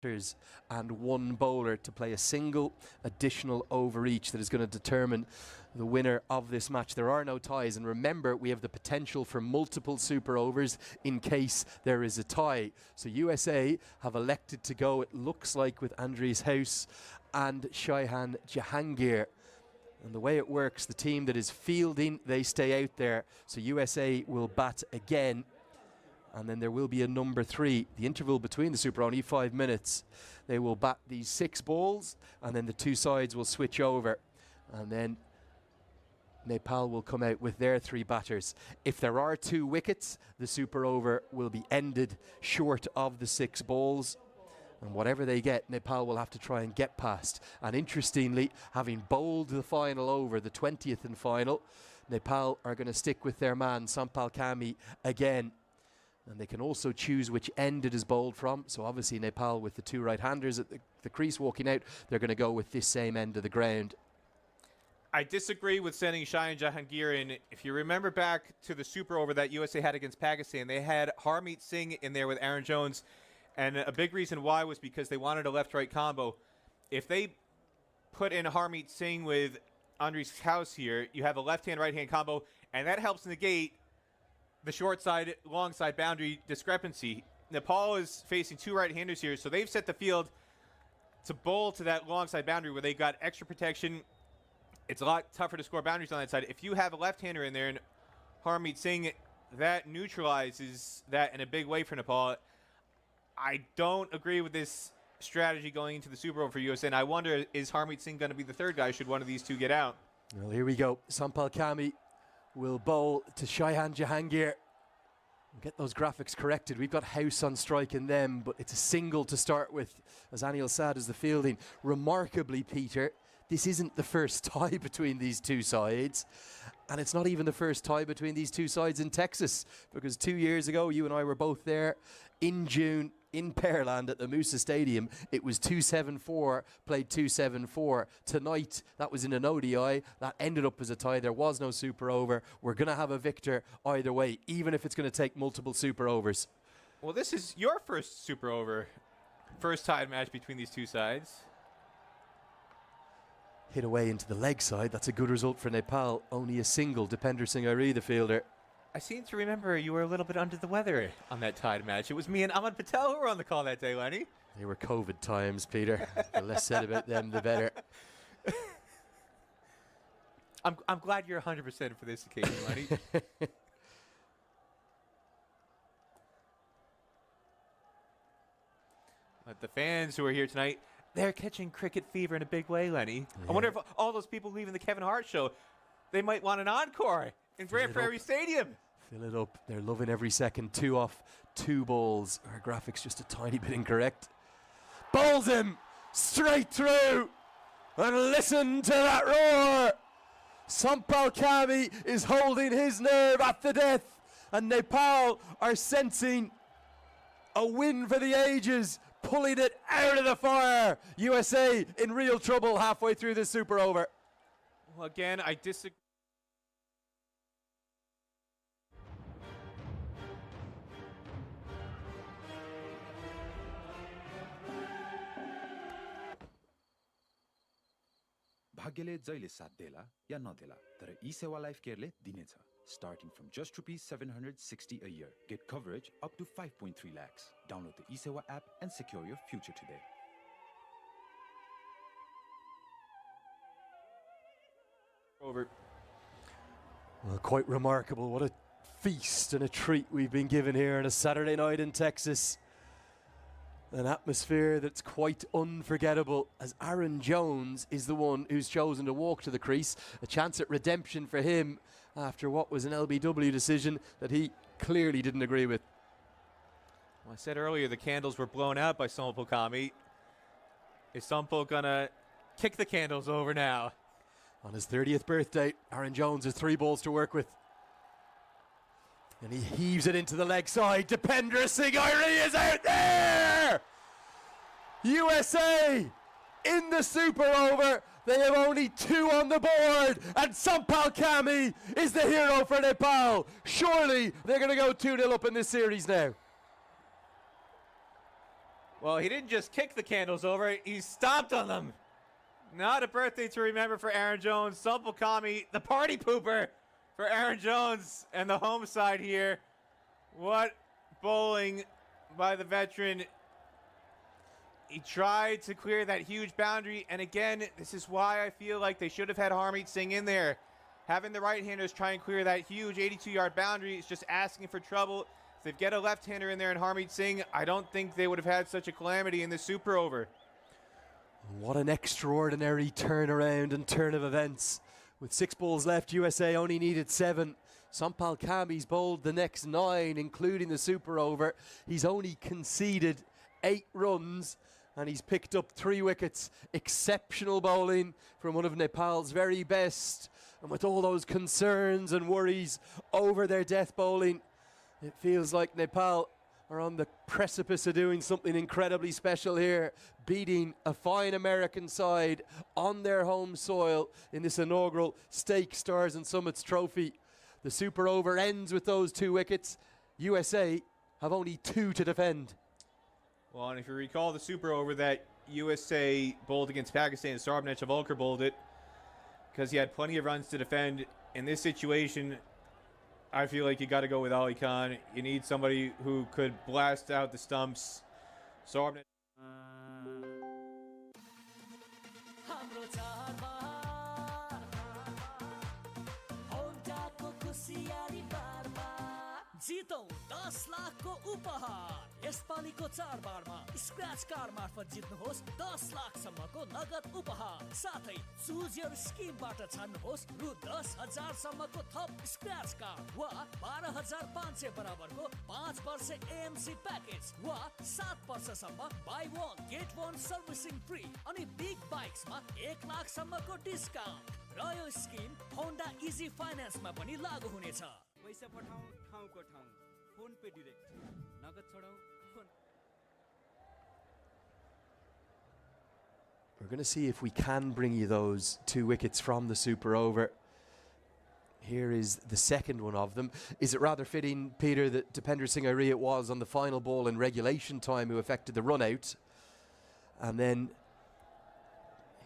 and one bowler to play a single additional over each that is going to determine the winner of this match. There are no ties, and remember, we have the potential for multiple super overs in case there is a tie. So USA have elected to go, it looks like, with Andries House and Shaihan Jahangir. And the way it works, the team that is fielding, they stay out there. So USA will bat again. And then there will be a number 3. The interval between the super, only 5 minutes. They will bat these 6 balls, and then the 2 sides will switch over. And then Nepal will come out with their 3 batters. If there are 2 wickets, the super over will be ended short of the 6 balls. And whatever they get, Nepal will have to try and get past. And interestingly, having bowled the final over, the 20th and final, Nepal are going to stick with their man, Sampal Kami, again. And they can also choose which end it is bowled from. So obviously Nepal, with the 2 right-handers at the crease walking out, they're going to go with this same end of the ground. I disagree with sending Shaihan Jahangir in. If you remember back to the super over that USA had against Pakistan, they had Harmeet Singh in there with Aaron Jones. And a big reason why was because they wanted a left-right combo. If they put in Harmeet Singh with Andries House here, you have a left-hand, right-hand combo, and that helps negate the short side, long side boundary discrepancy. Nepal is facing 2 right-handers here, so they've set the field to bowl to that long side boundary where they got extra protection. It's a lot tougher to score boundaries on that side. If you have a left-hander in there and Harmeet Singh, that neutralizes that in a big way for Nepal. I don't agree with this strategy going into the Super Bowl for USA, and I wonder, is Harmeet Singh going to be the 3rd guy should one of these 2 get out? Well, here we go. Sampal Kami will bowl to Shaihan Jahangir. Get those graphics corrected. We've got House on strike in them, but it's a single to start with, as Anil Sad is the fielding. Remarkably, Peter, this isn't the first tie between these 2 sides, and it's not even the first tie between these 2 sides in Texas, because 2 years ago, you and I were both there in June in Pearland at the Moosa Stadium. It was 2-7-4, played 2-7-4. Tonight, that was in an ODI. That ended up as a tie. There was no super over. We're going to have a victor either way, even if it's going to take multiple super overs. Well, this is your first super over. First tied match between these 2 sides. Hit away into the leg side. That's a good result for Nepal. Only a single. Dipender Singh Ari, the fielder. I seem to remember you were a little bit under the weather on that tied match. It was me and Ahmad Patel who were on the call that day, Lenny. They were COVID times, Peter. The less said about them, the better. I'm glad you're 100% for this occasion, Lenny. But the fans who are here tonight, they're catching cricket fever in a big way, Lenny. Yeah. I wonder if all those people leaving the Kevin Hart show, they might want an encore in Grand Prairie Stadium. Fill it up. They're loving every second. 2 off, 2 balls. Our graphics just a tiny bit incorrect. Bowls him straight through. And listen to that roar. Sampal Kami is holding his nerve at the death. And Nepal are sensing a win for the ages, pulling it out of the fire. USA in real trouble halfway through this super over. Well, again, I disagree. भाग्यले जहिले साथ देला या नदेला तर e-Sewa life केयरले दिनेछ starting from just ₹760 a year. Get coverage up to 5.3 lakhs. Download the e-Sewa app and secure your future today. Over. Well, quite remarkable. What a feast and a treat we've been given here on a Saturday night in Texas. An atmosphere that's quite unforgettable, as Aaron Jones is the one who's chosen to walk to the crease. A chance at redemption for him after what was an LBW decision that he clearly didn't agree with. Well, I said earlier the candles were blown out by Sampal Kami. Is Sampal gonna kick the candles over now? On his 30th birthday, Aaron Jones has 3 balls to work with. And he heaves it into the leg side. Dipender Singh is out there! USA in the super over. They have only 2 on the board. And Sampal Kami is the hero for Nepal. Surely they're going to go 2-0 up in this series now. Well, he didn't just kick the candles over, he stomped on them. Not a birthday to remember for Aaron Jones. Sumpal Kami, the party pooper for Aaron Jones and the home side here. What bowling by the veteran. He tried to clear that huge boundary, and again, this is why I feel like they should have had Harmeet Singh in there. Having the right-handers try and clear that huge 82-yard boundary is just asking for trouble. If they get a left-hander in there and Harmeet Singh, I don't think they would have had such a calamity in this super over. What an extraordinary turnaround and turn of events. With 6 balls left, USA only needed 7. Sumpal Kami's bowled the next 9, including the super over. He's only conceded 8 runs, and he's picked up 3 wickets. Exceptional bowling from one of Nepal's very best. And with all those concerns and worries over their death bowling, it feels like Nepal are on the precipice of doing something incredibly special here, beating a fine American side on their home soil in this inaugural Stake Stars and Summits Trophy. The super over ends with those 2 wickets. USA have only 2 to defend. Well, and if you recall the super over that USA bowled against Pakistan, Sarbnesh Avolkar bowled it because he had plenty of runs to defend. In this situation, I feel like you got to go with Ali Khan. You need somebody who could blast out the stumps. Sarbnesh. जितौं 10 लाखको उपहार यसपालिको चाडबाडमा scratch card मार्फत जित्नुहोस् 10 लाखसम्मको नगद उपहार साथै choose your स्किमबाट छान्नुहोस् रु 10,000 सम्मको थप स्क्रैच कार्ड वा 12,500 बराबरको 5 वर्ष एएमसी प्याकेज वा 7 वर्षसम्म buy one get one servicing free अनि बिग बाइक्समा 1 लाखसम्मको डिस्काउन्ट र यो स्किम होन्डा इजी फाइनान्समा पनि लागू हुनेछ। पैसा पठाऊ ठाउँको ठाउँ फोन पे डाइरेक्ट नगद छोडाऊ phone. We're going to see if we can bring you those 2 wickets from the super over. Here is the second one of them. Is it rather fitting, Peter, that Dipender Singh Ari it was on the final ball in regulation time who affected the run out, and then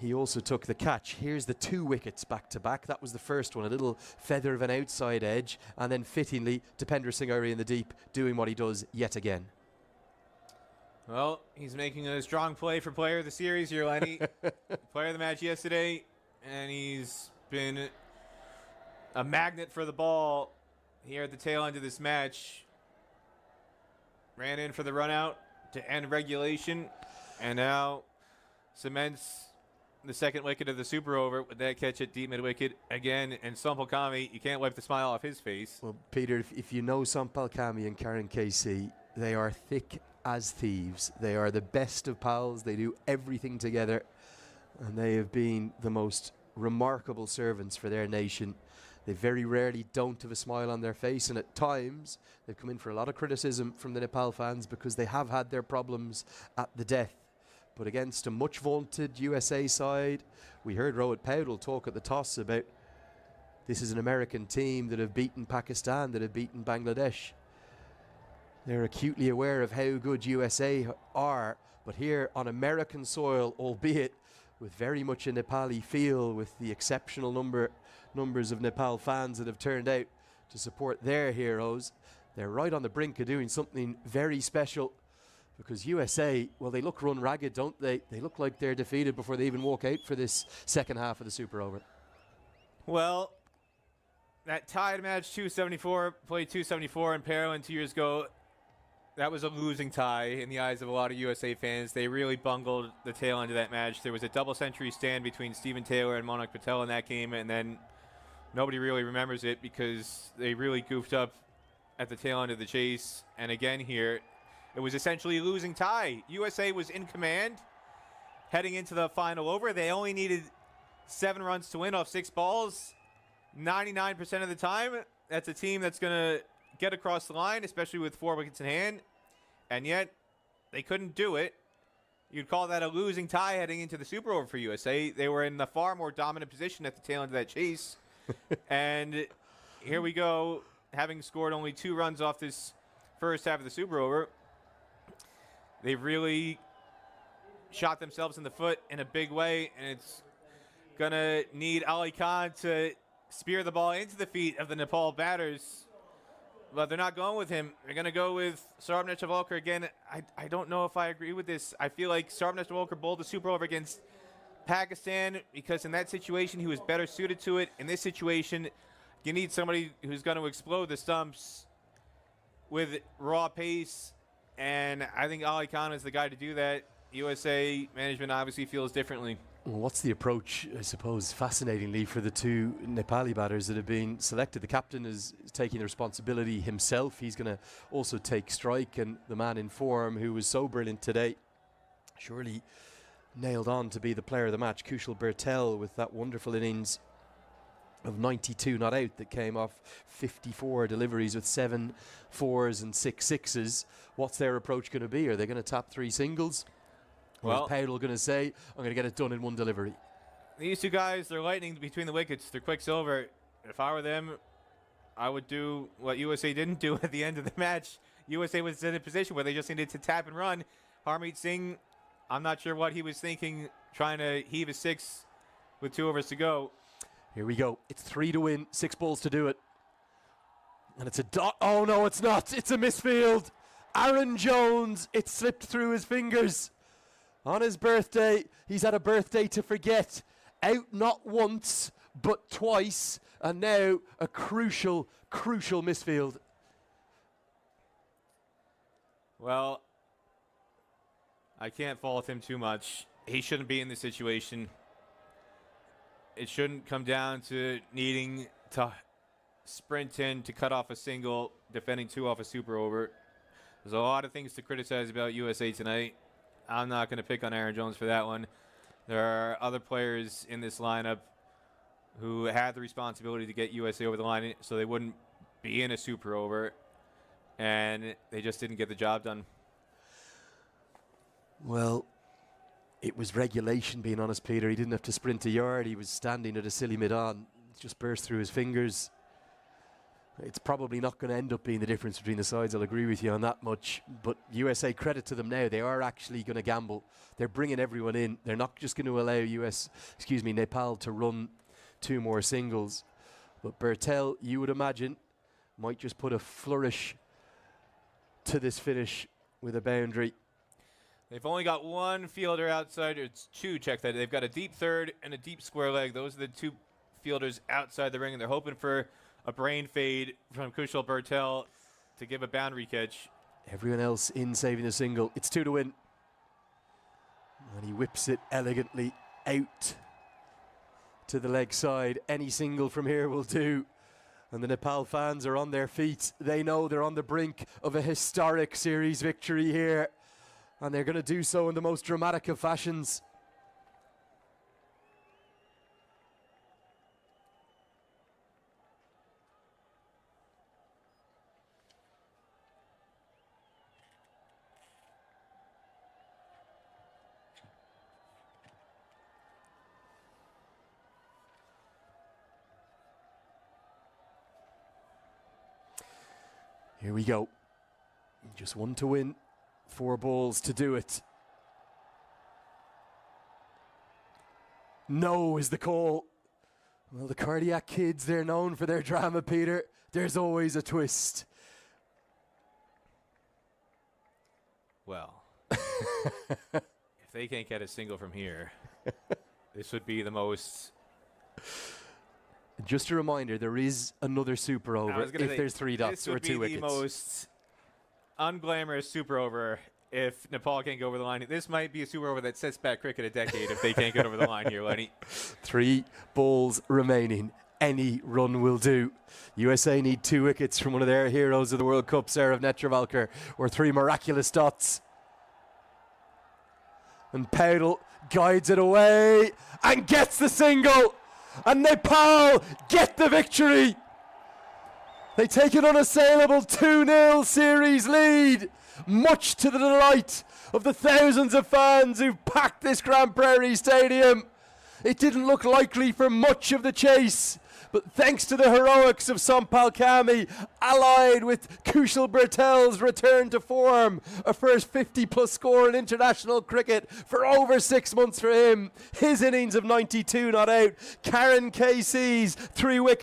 he also took the catch. Here's the 2 wickets back to back. That was the first one, a little feather of an outside edge, and then fittingly Dipender Singh Ari in the deep doing what he does yet again. Well, he's making a strong play for player of the series here, Lenny. Player of the match yesterday, and he's been a magnet for the ball here at the tail end of this match. Ran in for the run out to end regulation, and now cements the second wicket of the super over with that catch at deep mid wicket again. And Sumpal Kami, you can't wipe the smile off his face. Well, Peter, if you know Sumpal Kami and Karen KC, they are thick as thieves. They are the best of pals. They do everything together, and they have been the most remarkable servants for their nation. They very rarely don't have a smile on their face, and at times they've come in for a lot of criticism from the Nepal fans because they have had their problems at the death. But against a much vaunted USA side, we heard Rohit Paudel talk at the toss about this is an American team that have beaten Pakistan, that have beaten Bangladesh. They're acutely aware of how good USA are, but here on American soil, albeit with very much a Nepali feel, with the exceptional numbers of Nepal fans that have turned out to support their heroes, they're right on the brink of doing something very special. Because USA, well, they look run ragged, don't they? They look like they're defeated before they even walk out for this second half of the super over. Well, that tied match 274, played 274 in Paralympics 2 years ago. That was a losing tie in the eyes of a lot of USA fans. They really bungled the tail end of that match. There was a double century stand between Stephen Taylor and Monak Patel in that game, and then nobody really remembers it because they really goofed up at the tail end of the chase. And again here, it was essentially a losing tie. USA was in command heading into the final over. They only needed 7 runs to win off 6 balls. 99% of the time, that's a team that's going to get across the line, especially with 4 wickets in hand. And yet, they couldn't do it. You'd call that a losing tie heading into the super over for USA. They were in the far more dominant position at the tail end of that chase. And here we go, having scored only 2 runs off this first half of the super over. They really shot themselves in the foot in a big way, and it's going to need Ali Khan to spear the ball into the feet of the Nepal batters. But they're not going with him. They're going to go with Saurabh Netravalkar again. I don't know if I agree with this. I feel like Saurabh Netravalkar bowled the super over against Pakistan because in that situation he was better suited to it. In this situation, you need somebody who's going to explode the stumps with raw pace, and I think Ali Khan is the guy to do that. USA management obviously feels differently. Well, what's the approach, I suppose, fascinatingly, for the two Nepali batters that have been selected? The captain is taking the responsibility himself. He's going to also take strike, and the man in form who was so brilliant today, surely nailed on to be the player of the match, Kushal Bertel, with that wonderful innings of 92 not out that came off 54 deliveries with 7 fours and 6 sixes. What's their approach going to be? Are they going to tap 3 singles? Well, Powell going to say, I'm going to get it done in 1 delivery. These two guys, they're lightning between the wickets. They're quicksilver. If I were them, I would do what USA didn't do at the end of the match. USA was in a position where they just needed to tap and run. Harmeet Singh, I'm not sure what he was thinking, trying to heave a 6 with 2 overs to go. Here we go. It's 3 to win, 6 balls to do it. And it's a dot. Oh, no, it's not. It's a misfield. Aaron Jones, it slipped through his fingers. On his birthday, he's had a birthday to forget. Out not once, but twice. And now a crucial, crucial misfield. Well, I can't fault him too much. He shouldn't be in this situation. It shouldn't come down to needing to sprint in to cut off a single, defending 2 off a super over. There's a lot of things to criticize about USA tonight. I'm not going to pick on Aaron Jones for that one. There are other players in this lineup who had the responsibility to get USA over the line so they wouldn't be in a super over, and they just didn't get the job done. Well, it was regulation, being honest, Peter. He didn't have to sprint a yard. He was standing at a silly mid-on. It just burst through his fingers. It's probably not going to end up being the difference between the sides. I'll agree with you on that much. But USA, credit to them now. They are actually going to gamble. They're bringing everyone in. They're not just going to allow Nepal to run 2 more singles. But Bertel, you would imagine, might just put a flourish to this finish with a boundary. They've only got 1 fielder outside. It's 2, check that. They've got a deep third and a deep square leg. Those are the 2 fielders outside the ring, and they're hoping for a brain fade from Kushal Bertel to give a boundary catch. Everyone else in saving a single. It's 2 to win. And he whips it elegantly out to the leg side. Any single from here will do. And the Nepal fans are on their feet. They know they're on the brink of a historic series victory here. And they're going to do so in the most dramatic of fashions. Here we go. Just 1 to win, 4 balls to do it. No is the call. Well, the Cardiac Kids, they're known for their drama, Peter. There's always a twist. Well, if they can't get a single from here, this would be the most... Just a reminder, there is another super over if there's 3 dots or 2 wickets. This would be the most unglamorous super over if Nepal can't go over the line. This might be a super over that sets back cricket a decade if they can't get over the line here, Lenny. 3 balls remaining. Any run will do. USA need 2 wickets from one of their heroes of the World Cup, Saurabh Netravalkar, or 3 miraculous dots. And Powell guides it away and gets the single. And Nepal get the victory. They take an unassailable 2-0 series lead, much to the delight of the thousands of fans who've packed this Grand Prairie Stadium. It didn't look likely for much of the chase, But thanks to the heroics of Sampal Kami, allied with Kushal Bertel's return to form, a first 50-plus score in international cricket for over 6 months for him. His innings of 92 not out. Karen KC's 3 wickets.